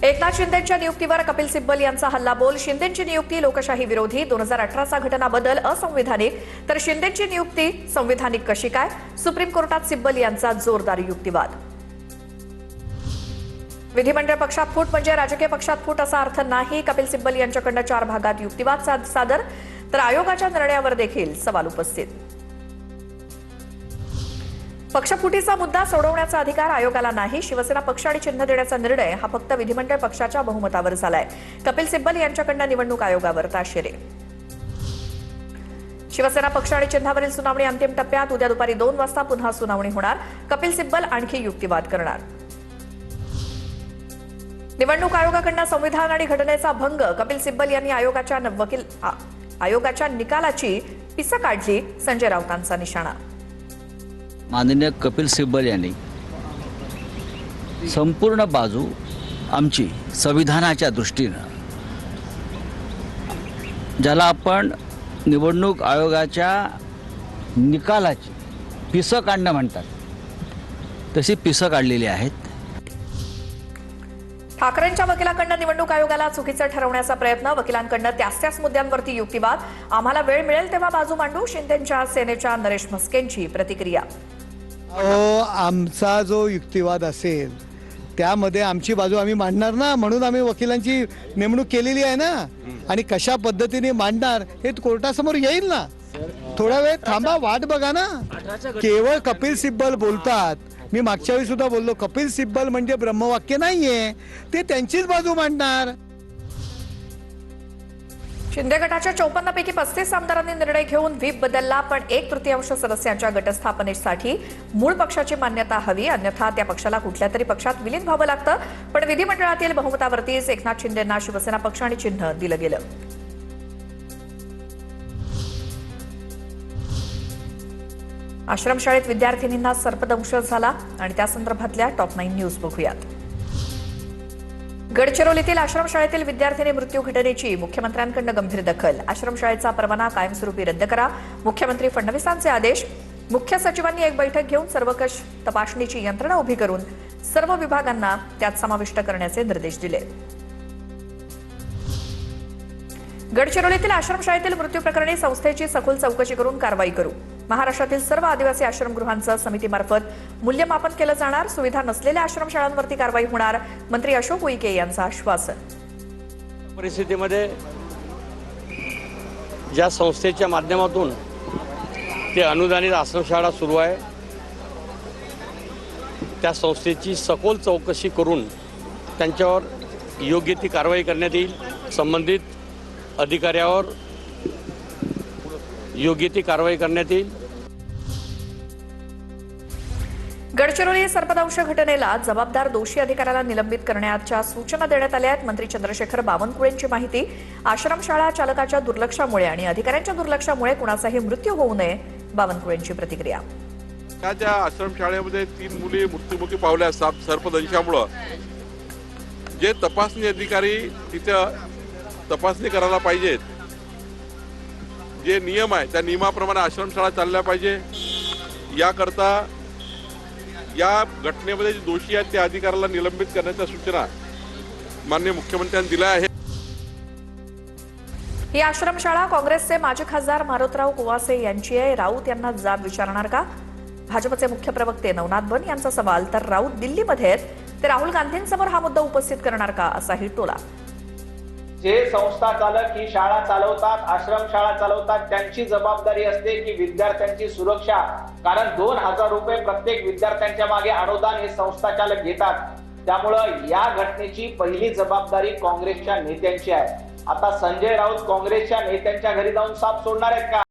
एकनाथ शिंदेंच्या नियुक्तीवर कपिल सिब्बल यांचा हल्लाबोल। शिंदेंची नियुक्ती लोकशाही विरोधी, 2018चा घटना बदल असंविधानिक, तर शिंदेंची नियुक्ती संविधानिक कशी काय? सुप्रीम कोर्टात सिब्बल यांचा जोरदार युक्तिवाद। विधिमंडळ पक्षात फूट म्हणजे राजकीय पक्षात फूट असा अर्थ नाही। कपिल सिब्बल यांच्याकडून 4 भागात युक्तिवाद सादर, तर आयोगाच्या निर्णयावर देखील सवाल उपस्थित। पक्षफुटीचा मुद्दा सोडवण्याचा अधिकार आयोगाला नाही। शिवसेना पक्ष आणि चिन्ह देण्याचा निर्णय हा फक्त विधिमंडळ पक्षाच्या बहुमतावर झालाय। कपिल सिब्बल यांच्याकडून निवडणूक आयोगावर ताशेरे। शिवसेना पक्ष आणि चिन्हावरील सुनावणी अंतिम टप्प्यात। उद्या दुपारी 2 वाजता पुन्हा सुनावणी होणार। कपिल सिब्बल आणखी युक्तिवाद करणार। निवडणूक आयोगाकडून संविधान आणि घटनेचा भंग। कपिल सिब्बल यांनी आयोगाच्या निकालाची पिसं काढली। संजय राऊतांचा निशाणा। माननीय कपिल सिब्बल यांनी संपूर्ण बाजू आमची संविधानाच्या दृष्टीने, ज्याला आपण निवडणूक आयोगाच्या निकालाची पिसं काढणं म्हणतात, तशी पिसं काढलेली आहेत। ठाकरेंच्या वकिलांकडून निवडणूक आयोगाला चुकीचं ठरवण्याचा प्रयत्न। वकिलांकडून त्याच मुद्द्यांवरती युक्तिवाद। आम्हाला वेळ मिळेल तेव्हा बाजू मांडू। शिंदेंच्या सेनेच्या नरेश म्हस्केंची प्रतिक्रिया। आमचा जो युक्तिवाद असेल त्यामध्ये आमची बाजू आम्ही मांडणार ना, म्हणून आम्ही वकिलांची नेमणूक केलेली आहे ना। आणि कशा पद्धतीने मांडणार हे कोर्टासमोर येईल ना। थोडा वेळ थांबा, वाट बघा ना। केवळ कपिल सिब्बल बोलतात, मी मागच्या वेळी सुद्धा बोललो, कपिल सिब्बल म्हणजे ब्रह्मवाक्य नाहीये, ते त्यांचीच बाजू मांडणार। शिंदे गटाच्या 54 पैकी 35 आमदारांनी निर्णय घेऊन व्हीप बदलला, पण 1/3 सदस्यांच्या गटस्थापनेसाठी मूळ पक्षाची मान्यता हवी, अन्यथा त्या पक्षाला कुठल्या तरी पक्षात विलीन व्हावं लागतं। पण विधिमंडळातील बहुमतावरतीच एकनाथ शिंदेंना शिवसेना पक्ष आणि चिन्ह दिलं गेलं। आश्रमशाळेत विद्यार्थिनींना सर्पदंश झाला आणि त्या संदर्भातल्या टॉप 9 न्यूज बघूयात। गडचिरोलीतील आश्रमशाळेतील विद्यार्थिनी मृत्यू घटनेची मुख्यमंत्र्यांकडून गंभीर दखल। आश्रमशाळेचा परवाना कायमस्वरूपी रद्द करा, मुख्यमंत्री फडणवीसांचे आदेश। मुख्य सचिवांनी एक बैठक घेऊन सर्वकष तपासणीची यंत्रणा उभी करून सर्व विभागांना त्यात समाविष्ट करण्याचे निर्देश दिले। गडचिरोलीतील आश्रमशाळेतील मृत्यू प्रकरणी संस्थेची सखोल चौकशी करून कारवाई करू। महाराष्ट्रातील सर्व आदिवासी आश्रमगृहांचं समितीमार्फत मूल्यमापन केलं जाणार। सुविधा नसलेल्या आश्रमशाळांवरती कारवाई होणार, मंत्री अशोक उईके यांचं आश्वासन। परिस्थितीमध्ये ज्या संस्थेच्या माध्यमातून ते अनुदानित आश्रमशाळा सुरू आहे, त्या संस्थेची सखोल चौकशी करून त्यांच्यावर योग्य ती कारवाई करण्यात येईल। संबंधित अधिकाऱ्यावर योग्य ती कारवाई करण्यात येईल। गडचिरोली सर्पदंश घटनेला जबाबदार दोषी अधिकाऱ्याला निलंबित करण्याच्या सूचना देण्यात आल्या आहेत। मंत्री चंद्रशेखर बावनकुळेंची माहिती। आश्रमशाळा चालकाच्या दुर्लक्षामुळे आणि अधिकाऱ्यांच्या दुर्लक्षामुळे कुणाचाही मृत्यू होऊ नये, बावनकुळेंची प्रतिक्रिया। त्याच्या आश्रमशाळेमध्ये 3 मुली मृत्युमुखी पावल्या सर्पदंशामुळे। जे तपासणी अधिकारी तिथं तपासणी करायला पाहिजेत, जे नियम आहे त्या नियमाप्रमाणे आश्रमशाळा चालल्या पाहिजे। याकरता या घटनेमध्ये जे दोषी आहेत त्या अधिकाऱ्याला निलंबित करण्याच्या सूचना माननीय मुख्यमंत्र्यांनी दिल्या आहेत। ही आश्रमशाळा काँग्रेसचे माजी खासदार मारुतराव कुवासे यांची आहे। राऊत यांना जाब विचारणार का? भाजपचे मुख्य प्रवक्ते नवनाथ बन यांचा सवाल। तर राऊत दिल्लीमध्ये आहेत, ते राहुल गांधींसमोर हा मुद्दा उपस्थित करणार का, असाही टोला। जे संस्था चालक ही शाळा चालवतात, आश्रमशाळा चालवतात, त्यांची जबाबदारी असते की विद्यार्थ्यांची सुरक्षा, कारण 2000 रुपये प्रत्येक विद्यार्थ्यांच्या मागे अनुदान हे संस्था चालक घेतात। त्यामुळे या घटनेची पहिली जबाबदारी काँग्रेसच्या नेत्यांची आहे। आता संजय राऊत काँग्रेसच्या नेत्यांच्या घरी जाऊन साप सोडणार आहेत का?